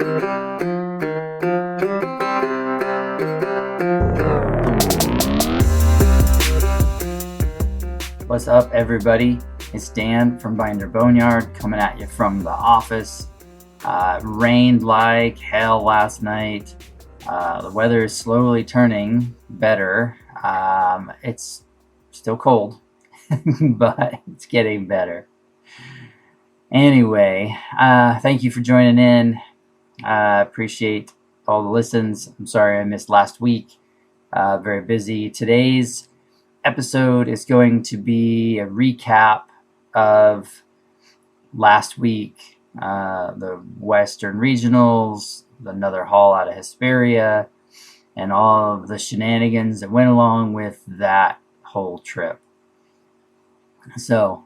What's up, everybody? It's Dan from Binder Boneyard coming at you from the office. Rained like hell last night. The weather is slowly turning better. It's still cold, but it's getting better. Anyway, thank you for joining in. Appreciate all the listens. I'm sorry I missed last week. Very busy. Today's episode is going to be a recap of last week, the Western Regionals, another haul out of Hesperia, and all of the shenanigans that went along with that whole trip. So,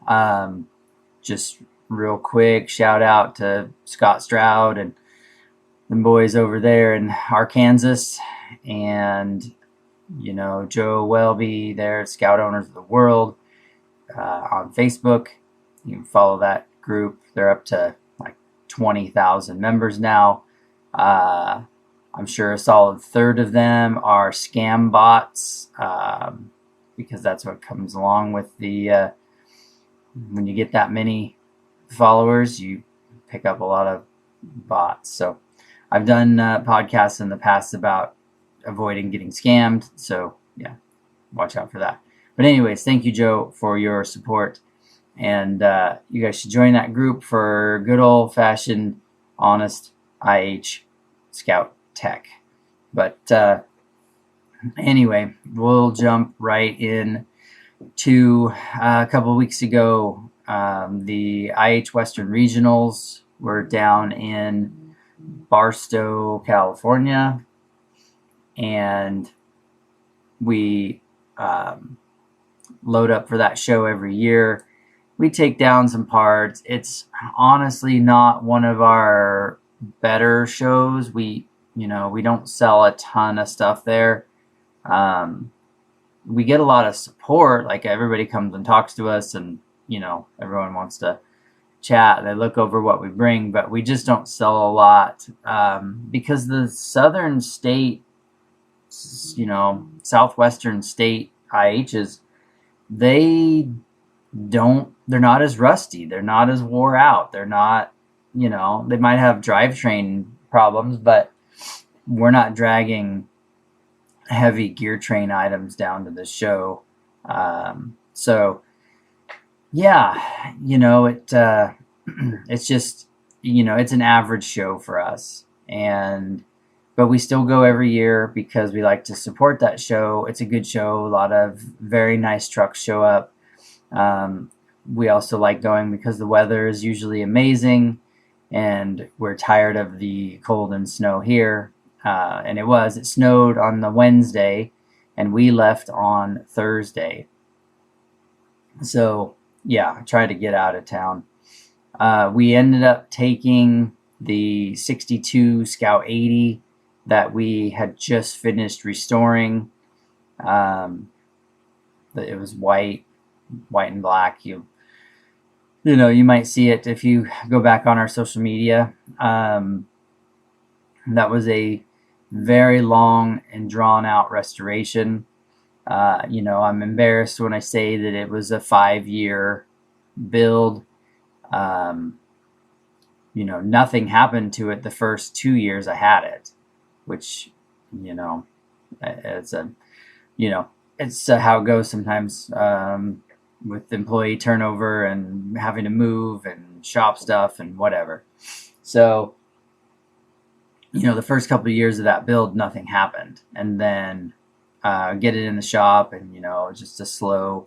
just real quick, shout out to Scott Stroud and the boys over there in Arkansas, and Joe Welby there at Scout Owners of the World on Facebook. You can follow that group. They're up to like 20,000 members now. I'm sure a solid third of them are scam bots, because that's what comes along with the when you get that many followers, you pick up a lot of bots. So I've done podcasts in the past about avoiding getting scammed, so yeah, watch out for that. But anyways, thank you, Joe, for your support, and you guys should join that group for good old-fashioned honest IH Scout Tech. But anyway, we'll jump right in to a couple of weeks ago. The IH Western Regionals were down in Barstow, California, and we load up for that show every year. We take down some parts. It's honestly not one of our better shows. We don't sell a ton of stuff there. We get a lot of support. Like, everybody comes and talks to us, and everyone wants to chat. They look over what we bring, but we just don't sell a lot because the southern state, southwestern state IHs, they're not as rusty. They're not as wore out. They're not, they might have drivetrain problems, but we're not dragging heavy gear train items down to the show. So yeah, it's just, it's an average show for us, but we still go every year because we like to support that show. It's a good show. A lot of very nice trucks show up. We also like going because the weather is usually amazing, and we're tired of the cold and snow here. And it snowed on the Wednesday, and we left on Thursday. So yeah, I tried to get out of town. We ended up taking the 62 Scout 80 that we had just finished restoring. It was white and black. You might see it if you go back on our social media. That was a very long and drawn out restoration. I'm embarrassed when I say that it was a 5-year build. Nothing happened to it the first 2 years I had it, which, it's how it goes sometimes, with employee turnover and having to move and shop stuff and whatever. So, the first couple of years of that build, nothing happened. And then get it in the shop, and just a slow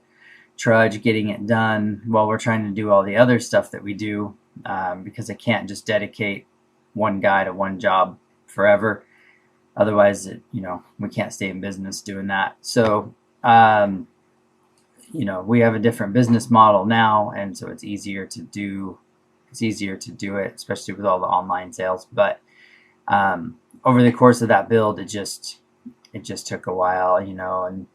trudge getting it done while we're trying to do all the other stuff that we do, because I can't just dedicate one guy to one job forever. Otherwise, we can't stay in business doing that. So, we have a different business model now, and so it's easier to do it, especially with all the online sales. But over the course of that build, it just took a while, and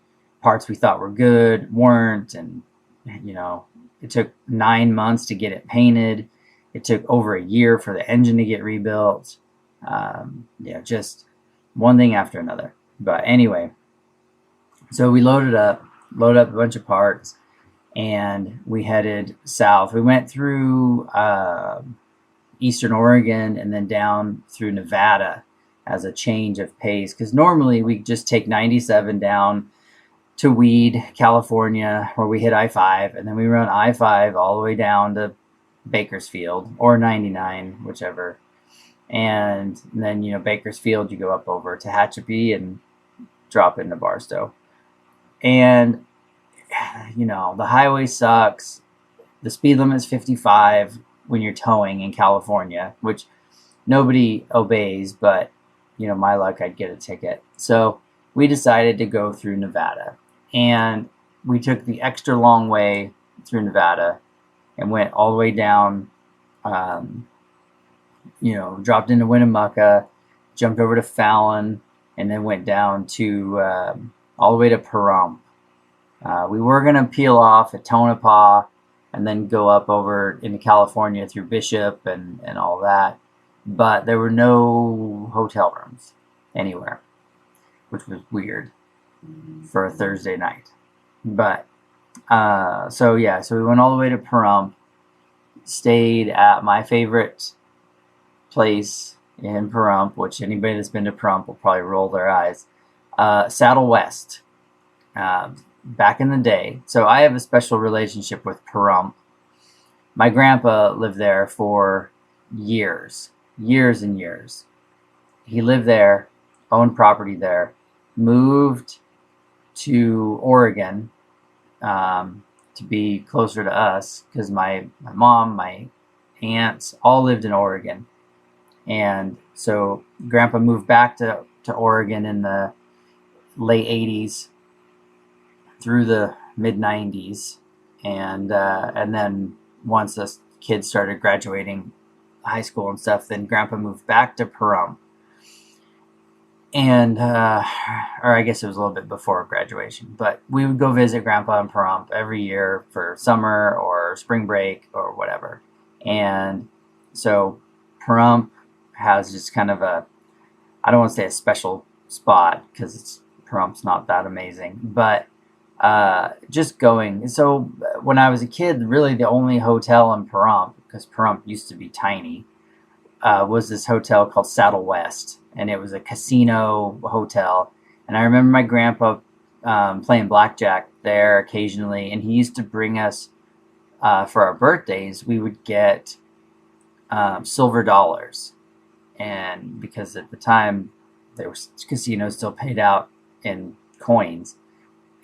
parts we thought were good weren't, and it took 9 months to get it painted. It took over a year for the engine to get rebuilt. Just one thing after another. But anyway, so we loaded up a bunch of parts, and we headed south. We went through Eastern Oregon and then down through Nevada as a change of pace, because normally we just take 97 down to Weed, California, where we hit I-5, and then we run I-5 all the way down to Bakersfield, or 99, whichever. And then, Bakersfield, you go up over Tehachapi and drop into Barstow. And, the highway sucks. The speed limit is 55 when you're towing in California, which nobody obeys, but, my luck, I'd get a ticket. So we decided to go through Nevada. And we took the extra long way through Nevada and went all the way down, dropped into Winnemucca, jumped over to Fallon, and then went down to all the way to Pahrump. We were going to peel off at Tonopah and then go up over into California through Bishop and all that. But there were no hotel rooms anywhere, which was weird for a Thursday night. But so we went all the way to Pahrump, stayed at my favorite place in Pahrump, which anybody that's been to Pahrump will probably roll their eyes. Saddle West. Back in the day. So I have a special relationship with Pahrump. My grandpa lived there for years and years. He lived there, owned property there, moved to Oregon to be closer to us, because my mom, my aunts all lived in Oregon. And so Grandpa moved back to Oregon in the late 80s through the mid 90s. And then once the kids started graduating high school and stuff, then Grandpa moved back to Pahrump. And, or I guess it was a little bit before graduation, but we would go visit Grandpa in Pahrump every year for summer or spring break or whatever. And so Pahrump has just kind of I don't want to say a special spot, because Parump's not that amazing, but just going. So when I was a kid, really the only hotel in Pahrump, because Pahrump used to be tiny, was this hotel called Saddle West. And it was a casino hotel. And I remember my grandpa playing blackjack there occasionally. And he used to bring us, for our birthdays, we would get silver dollars. And because at the time, there was casinos still paid out in coins.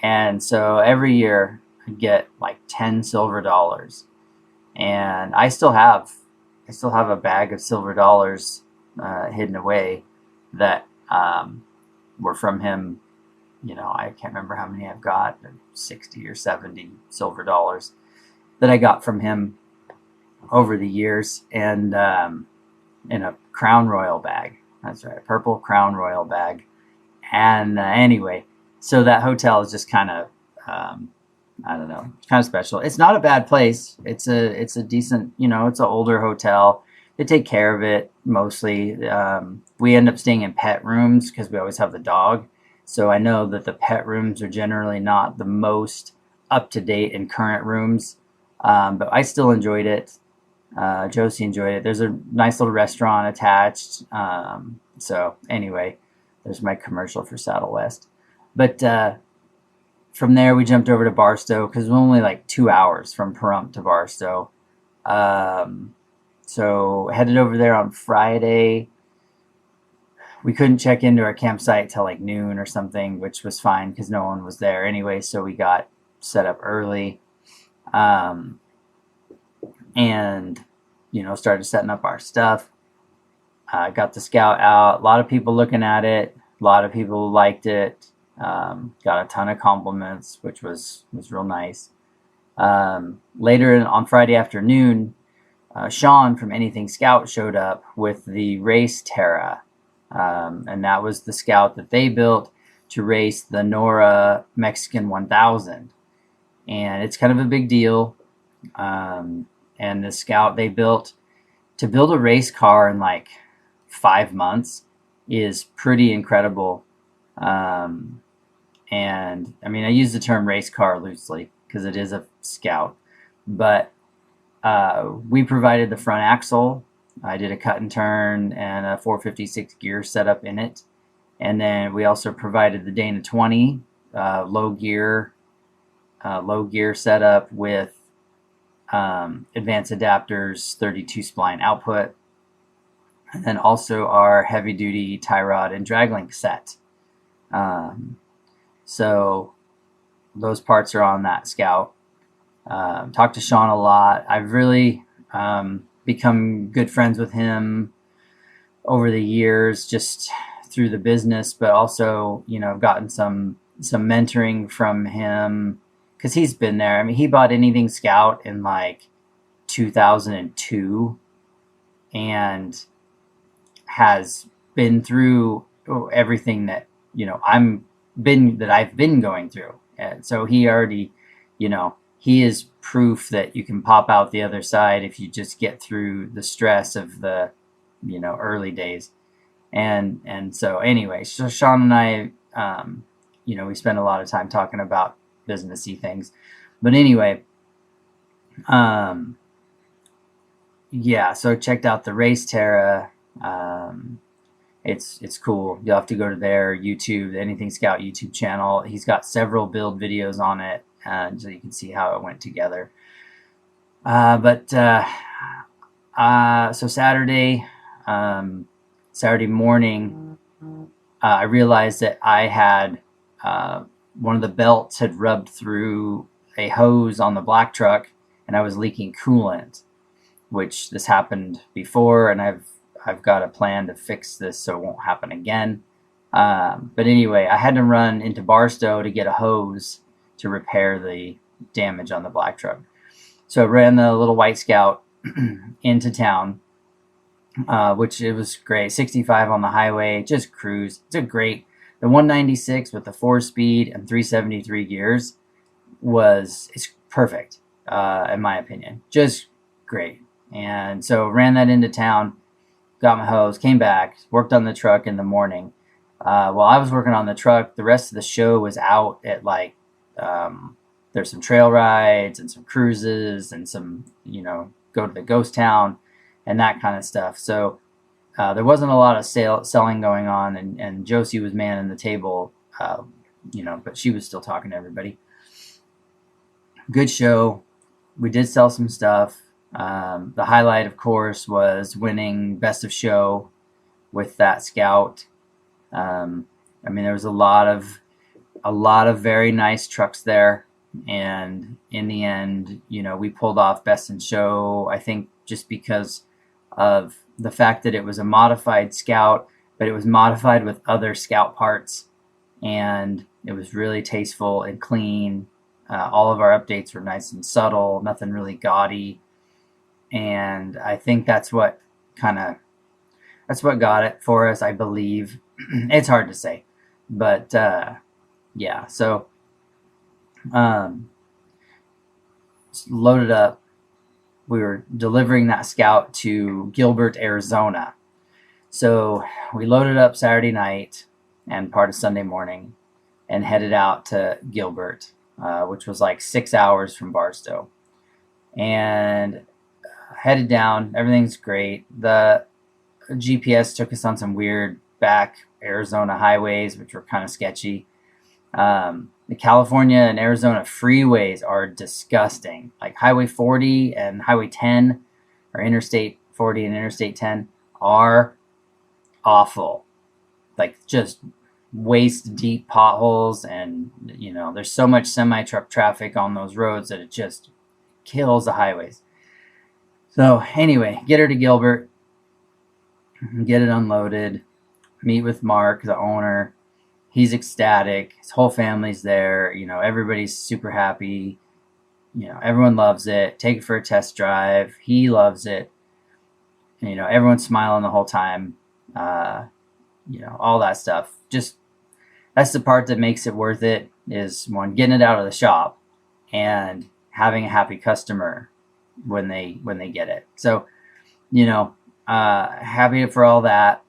And so every year, I'd get like 10 silver dollars. And I still have a bag of silver dollars hidden away that were from him. I can't remember how many I've got, 60 or 70 silver dollars that I got from him over the years, and in a Crown Royal bag. That's right, a purple Crown Royal bag. And anyway, so that hotel is just kind of, I don't know, it's kind of special. It's not a bad place. It's a decent, it's an older hotel. They take care of it mostly. We end up staying in pet rooms because we always have the dog. So I know that the pet rooms are generally not the most up-to-date and current rooms. But I still enjoyed it. Josie enjoyed it. There's a nice little restaurant attached. So anyway, there's my commercial for Saddle West. But from there, we jumped over to Barstow, because it was only like 2 hours from Pahrump to Barstow. So headed over there on Friday. We couldn't check into our campsite till like noon or something, which was fine because no one was there anyway. So we got set up early, and started setting up our stuff. Got the Scout out. A lot of people looking at it. A lot of people liked it. Got a ton of compliments, which was real nice. Later on Friday afternoon, Sean from Anything Scout showed up with the Race Terra. And that was the Scout that they built to race the NORRA Mexican 1000. And it's kind of a big deal. And the Scout they built, to build a race car in like 5 months is pretty incredible. And I mean, I use the term race car loosely because it is a Scout, but we provided the front axle. I did a cut and turn and a 456 gear setup in it. And then we also provided the Dana 20 low gear setup with advanced adapters, 32 spline output, and then also our heavy duty tie rod and drag link set. So those parts are on that Scout. Talked to Sean a lot. I've really become good friends with him over the years, just through the business, but also, I've gotten some mentoring from him because he's been there. I mean, he bought Anything Scout in like 2002 and has been through everything that I've been going through. And so he already, he is proof that you can pop out the other side if you just get through the stress of the early days. And so anyway, so Sean and I, we spend a lot of time talking about businessy things, but anyway, so checked out the Race Terra. It's cool. You'll have to go to their YouTube, the Anything Scout YouTube channel. He's got several build videos on it, so you can see how it went together. So Saturday morning, I realized that I had one of the belts had rubbed through a hose on the black truck, and I was leaking coolant, which this happened before, and I've got a plan to fix this so it won't happen again. But anyway, I had to run into Barstow to get a hose to repair the damage on the black truck. So I ran the little white Scout into town, which it was great. 65 on the highway, just cruise. The 196 with the 4-speed and 373 gears it's perfect, in my opinion. Just great. And so ran that into town, got my hose, came back, worked on the truck in the morning. While I was working on the truck, the rest of the show was out at there's some trail rides and some cruises and some, go to the ghost town and that kind of stuff. So there wasn't a lot of selling going on, and Josie was manning the table, but she was still talking to everybody. Good show. We did sell some stuff. The highlight, of course, was winning Best of Show with that Scout. There was a lot of very nice trucks there, and in the end, we pulled off Best in Show, I think just because of the fact that it was a modified Scout, but it was modified with other Scout parts, and it was really tasteful and clean. All of our updates were nice and subtle, nothing really gaudy, and I think that's what got it for us, I believe. It's hard to say, but so loaded up. We were delivering that Scout to Gilbert, Arizona. So we loaded up Saturday night and part of Sunday morning and headed out to Gilbert, which was like 6 hours from Barstow. And headed down. Everything's great. The GPS took us on some weird back Arizona highways, which were kind of sketchy. The California and Arizona freeways are disgusting. Like Highway 40 and Highway 10, or Interstate 40 and Interstate 10, are awful. Like just waist deep potholes, and there's so much semi-truck traffic on those roads that it just kills the highways. So anyway, get her to Gilbert, get it unloaded, meet with Mark, the owner. He's ecstatic. His whole family's there. Everybody's super happy. Everyone loves it. Take it for a test drive. He loves it. Everyone's smiling the whole time. All that stuff. Just, that's the part that makes it worth it, is one, getting it out of the shop and having a happy customer when they get it. So, happy for all that.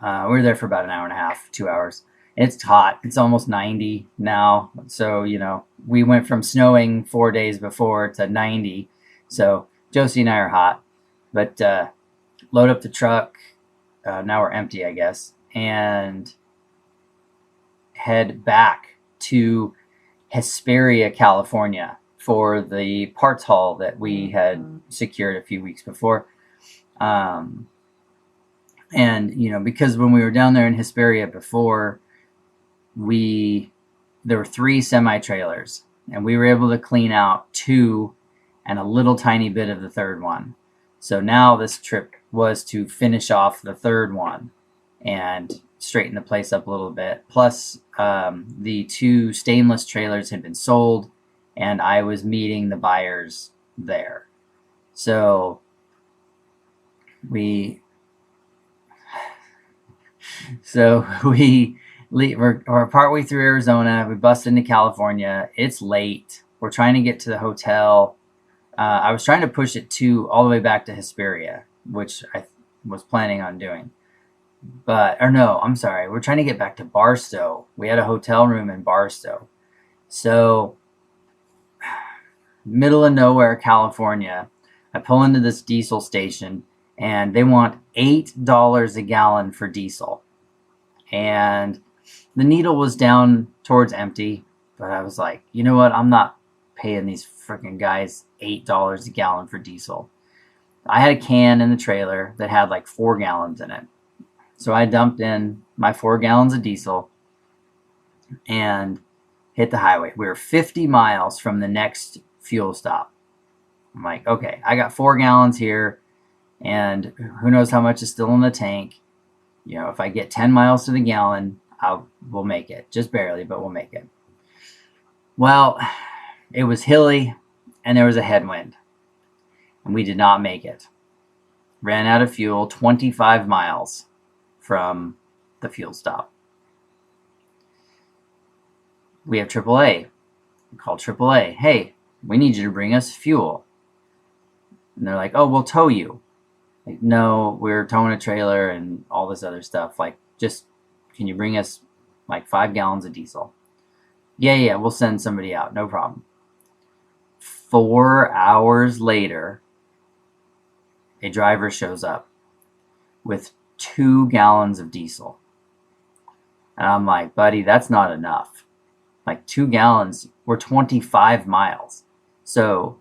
We were there for about an hour and a half, 2 hours. It's hot. It's almost 90 now. So, we went from snowing 4 days before to 90. So Josie and I are hot. But load up the truck. Now we're empty, I guess. And head back to Hesperia, California for the parts haul that we had secured a few weeks before. And, because when we were down there in Hesperia before, there were 3 semi-trailers, and we were able to clean out 2 and a little tiny bit of the third one. So now this trip was to finish off the third one and straighten the place up a little bit. Plus, the 2 stainless trailers had been sold, and I was meeting the buyers there. So we're partway through Arizona. We bust into California. It's late. We're trying to get to the hotel. I was trying to push it all the way back to Hesperia, which I was planning on doing. We're trying to get back to Barstow. We had a hotel room in Barstow. So, middle of nowhere, California, I pull into this diesel station, and they want $8 a gallon for diesel. And the needle was down towards empty, but I was like, you know what? I'm not paying these freaking guys $8 a gallon for diesel. I had a can in the trailer that had like 4 gallons in it. So I dumped in my 4 gallons of diesel and hit the highway. We were 50 miles from the next fuel stop. I'm like, okay, I got 4 gallons here, and who knows how much is still in the tank. If I get 10 miles to the gallon, we'll make it. Just barely, but we'll make it. Well, it was hilly, and there was a headwind, and we did not make it. Ran out of fuel 25 miles from the fuel stop. We have AAA. We called AAA. Hey, we need you to bring us fuel. And they're like, oh, we'll tow you. Like, no, we're towing a trailer and all this other stuff. Like, just, can you bring us like 5 gallons of diesel? Yeah, we'll send somebody out. No problem. 4 hours later, a driver shows up with 2 gallons of diesel. And I'm like, buddy, that's not enough. Like 2 gallons, we're 25 miles. So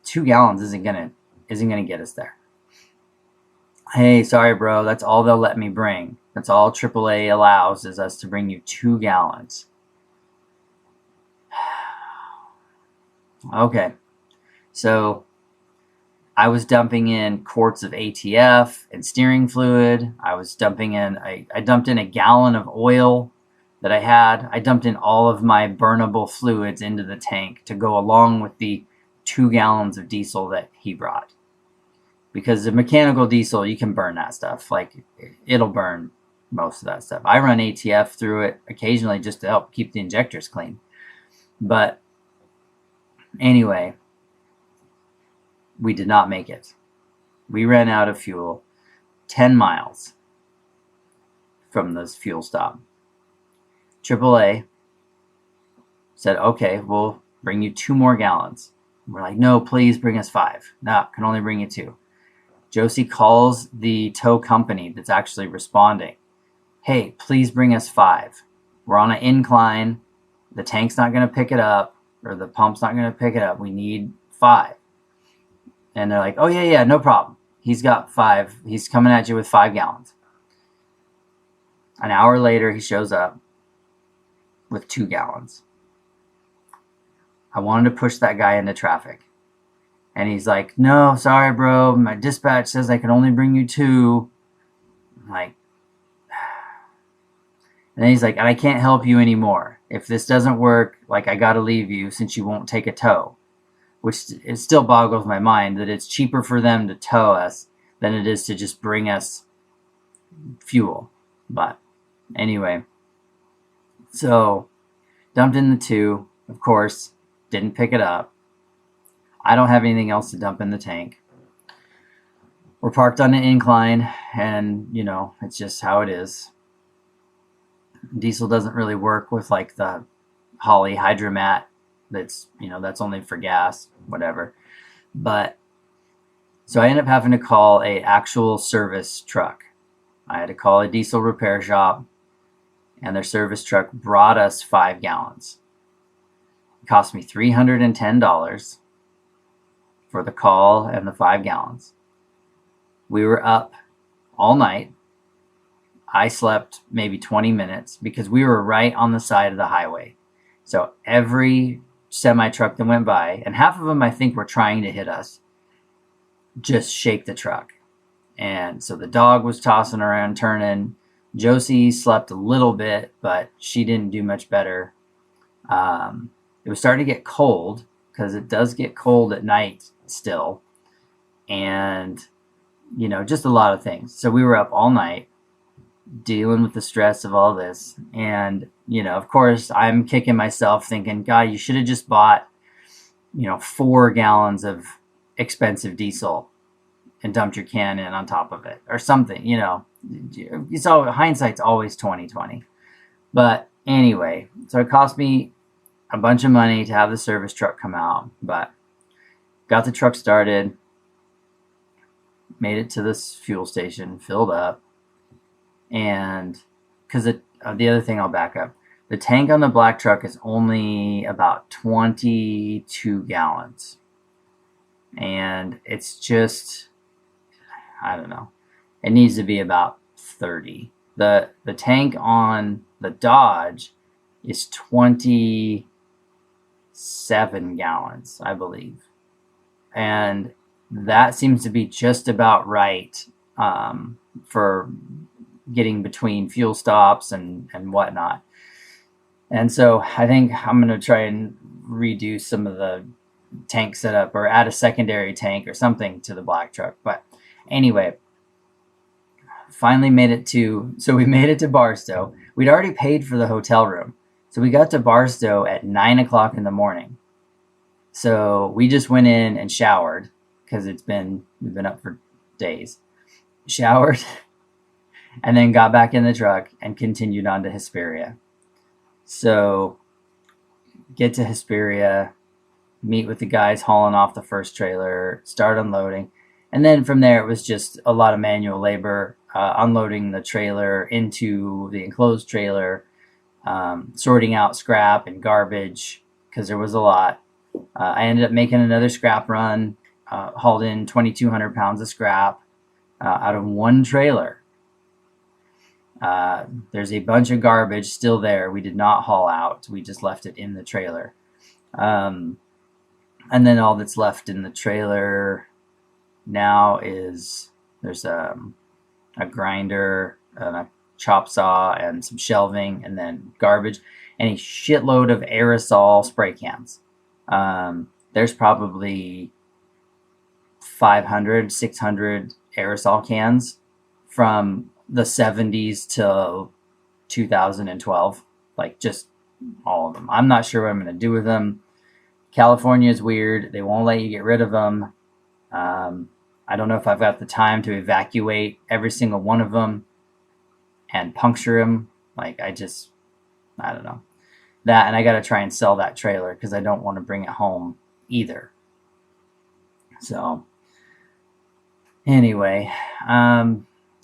2 gallons isn't gonna get us there. Hey, sorry, bro. That's all they'll let me bring. That's all AAA allows, is us to bring you 2 gallons. Okay. So I was dumping in quarts of ATF and steering fluid. I dumped in a gallon of oil that I had. I dumped in all of my burnable fluids into the tank to go along with the 2 gallons of diesel that he brought. Because the mechanical diesel, you can burn that stuff. Like, it'll burn most of that stuff. I run ATF through it occasionally just to help keep the injectors clean. But anyway, we did not make it. We ran out of fuel 10 miles from this fuel stop. AAA said, okay, we'll bring you 2 more gallons. We're like, no, please bring us 5. No, can only bring you 2. Josie calls the tow company that's actually responding. Hey, please bring us 5. We're on an incline. The tank's not going to pick it up, or the pump's not going to pick it up. We need 5. And they're like, oh, yeah, no problem. He's got 5. He's coming at you with 5 gallons. An hour later, he shows up with 2 gallons. I wanted to push that guy into traffic. And he's like, no, sorry, bro. My dispatch says I can only bring you 2. I'm like, and then he's like, and I can't help you anymore. If this doesn't work, like, I got to leave you since you won't take a tow. Which, it still boggles my mind that it's cheaper for them to tow us than it is to just bring us fuel. But anyway, so dumped in the 2, of course, didn't pick it up. I don't have anything else to dump in the tank. we're parked on an incline, and it's just how it is. Diesel doesn't really work with like the Holley Hydromat. That's only for gas, whatever. But so I ended up having to call a actual service truck. I had to call a diesel repair shop, and their service truck brought us 5 gallons. It cost me $310 for the call and the 5 gallons. We were up all night. I slept maybe 20 minutes because we were right on the side of the highway. So every semi truck that went by, and half of them I think were trying to hit us, just shake the truck. And so the dog was tossing around, turning. Josie slept a little bit, but she didn't do much better. It was starting to get cold, because it does get cold at night still. And, just a lot of things. So we were up all night dealing with the stress of all this. And, of course, I'm kicking myself thinking, God, you should have just bought, 4 gallons of expensive diesel and dumped your can in on top of it or something, So hindsight's always 20/20. But anyway, so it cost me a bunch of money to have the service truck come out, but got the truck started, made it to this fuel station, filled up. And because the other thing, I'll back up. The tank on the black truck is only about 22 gallons. And it's just, I don't know. It needs to be about 30. The tank on the Dodge is 27 gallons, I believe. And that seems to be just about right for getting between fuel stops and whatnot. And so I think I'm going to try and redo some of the tank setup or add a secondary tank or something to the black truck. But anyway, finally we made it to Barstow. We'd already paid for the hotel room. So we got to Barstow at 9 o'clock in the morning. So we just went in and showered, because we've been up for days. Showered and then got back in the truck and continued on to Hesperia. So get to Hesperia, meet with the guys hauling off the first trailer, start unloading. And then from there, it was just a lot of manual labor, unloading the trailer into the enclosed trailer, sorting out scrap and garbage, because there was a lot. I ended up making another scrap run, hauled in 2,200 pounds of scrap out of one trailer. There's a bunch of garbage still there. We did not haul out. We just left it in the trailer. And then all that's left in the trailer now is there's a grinder, a chop saw, and some shelving, and then garbage, and a shitload of aerosol spray cans. There's probably 500, 600 aerosol cans from the 70s to 2012, like just all of them. I'm not sure what I'm going to do with them. California is weird. They won't let you get rid of them. I don't know if I've got the time to evacuate every single one of them and puncture them. Like, I don't know. That, and I got to try and sell that trailer because I don't want to bring it home either. So, anyway,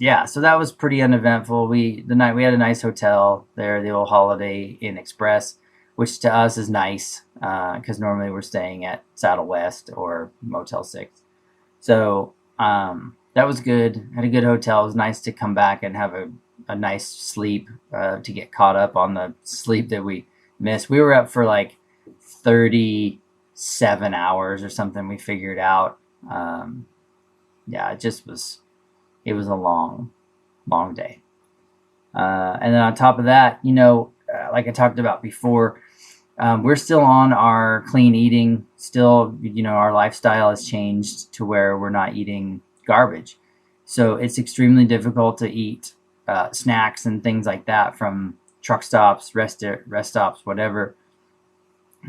yeah, so that was pretty uneventful. We had a nice hotel there, the old Holiday Inn Express, which to us is nice because normally we're staying at Saddle West or Motel 6. So that was good. Had a good hotel. It was nice to come back and have a nice sleep to get caught up on the sleep that we missed. We were up for like 37 hours or something, we figured out. Yeah, it was a long day. And then on top of that, like I talked about before, we're still on our clean eating. Still, our lifestyle has changed to where we're not eating garbage. So it's extremely difficult to eat snacks and things like that from truck stops, rest stops, whatever,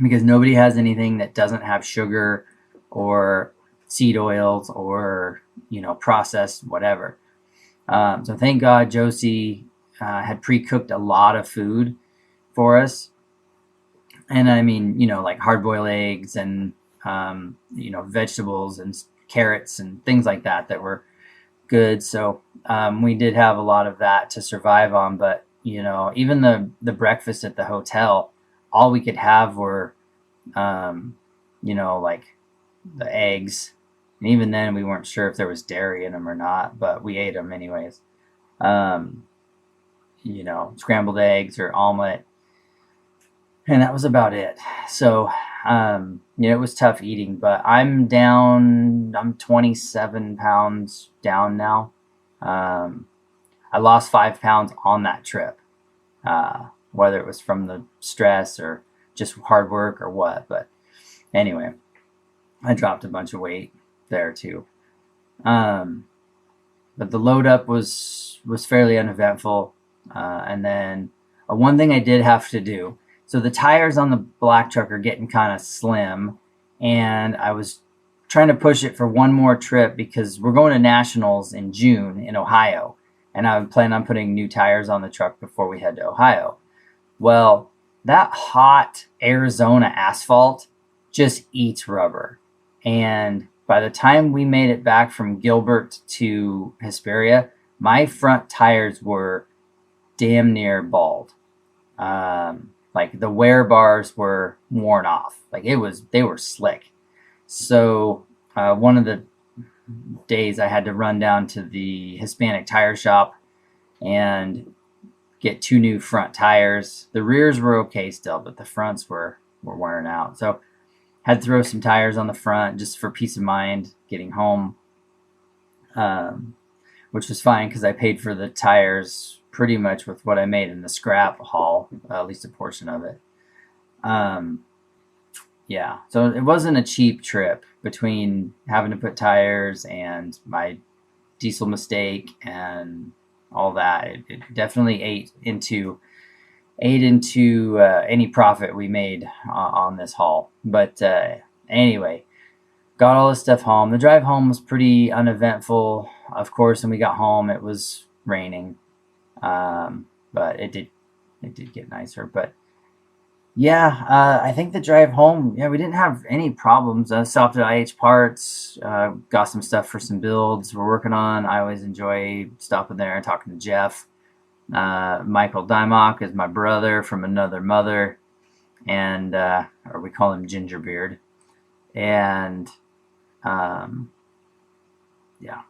because nobody has anything that doesn't have sugar or seed oils or processed, whatever. So thank God Josie had pre-cooked a lot of food for us. And I mean, like hard-boiled eggs and, vegetables and carrots and things like that were good. So we did have a lot of that to survive on. But, even the breakfast at the hotel, all we could have were, like the eggs. And even then, we weren't sure if there was dairy in them or not, but we ate them anyways. Scrambled eggs or omelet. And that was about it. So, it was tough eating, but I'm 27 pounds down now. I lost 5 pounds on that trip, whether it was from the stress or just hard work or what. But anyway, I dropped a bunch of weight there too. But the load up was fairly uneventful. And then one thing I did have to do. So the tires on the black truck are getting kind of slim, and I was trying to push it for one more trip because we're going to nationals in June in Ohio, and I plan on putting new tires on the truck before we head to Ohio. Well, that hot Arizona asphalt just eats rubber, and by the time we made it back from Gilbert to Hesperia, my front tires were damn near bald. Like the wear bars were worn off. Like they were slick. So one of the days I had to run down to the Hispanic tire shop and get 2 new front tires. The rears were okay still, but the fronts were wearing out. So had to throw some tires on the front just for peace of mind getting home, which was fine because I paid for the tires pretty much with what I made in the scrap haul, at least a portion of it. Yeah, so it wasn't a cheap trip between having to put tires and my diesel mistake and all that. It definitely ate into any profit we made on this haul. But anyway, got all this stuff home. The drive home was pretty uneventful. Of course, when we got home, it was raining. But it did get nicer. But yeah, I think the drive home, we didn't have any problems. I stopped at IH Parts, got some stuff for some builds we're working on. I always enjoy stopping there and talking to Jeff. Michael Dymock is my brother from another mother, and or we call him Gingerbeard. And yeah,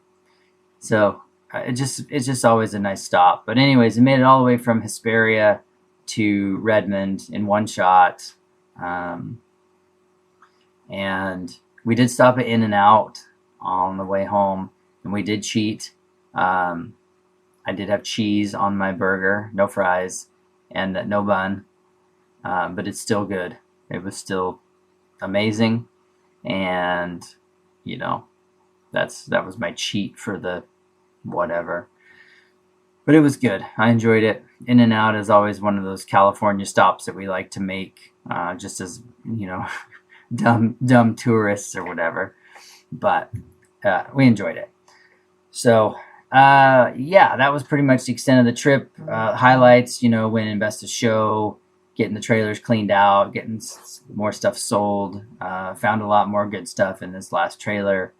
so it's just always a nice stop. But anyways, we made it all the way from Hesperia to Redmond in one shot, and we did stop at In-N-Out on the way home, and we did cheat. I did have cheese on my burger, no fries, and no bun, but it's still good. It was still amazing, and that was my cheat for the whatever. But it was good. I enjoyed it. In-N-Out is always one of those California stops that we like to make, just as dumb tourists or whatever. But we enjoyed it. So that was pretty much the extent of the trip. Highlights, winning Best of Show, getting the trailers cleaned out, getting more stuff sold. Found a lot more good stuff in this last trailer,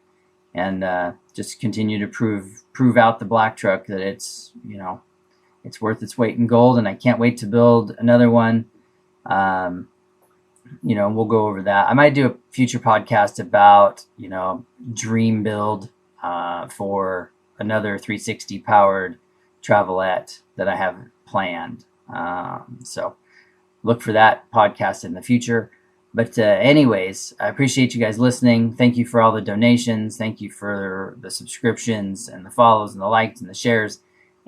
and just continue to prove out the black truck that it's worth its weight in gold. And I can't wait to build another one. We'll go over that. I might do a future podcast about dream build for another 360 powered Travelette that I have planned. So look for that podcast in the future. But anyways, I appreciate you guys listening. Thank you for all the donations. Thank you for the subscriptions and the follows and the likes and the shares.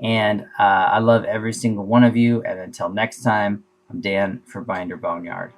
And I love every single one of you. And until next time, I'm Dan for Binder Boneyard.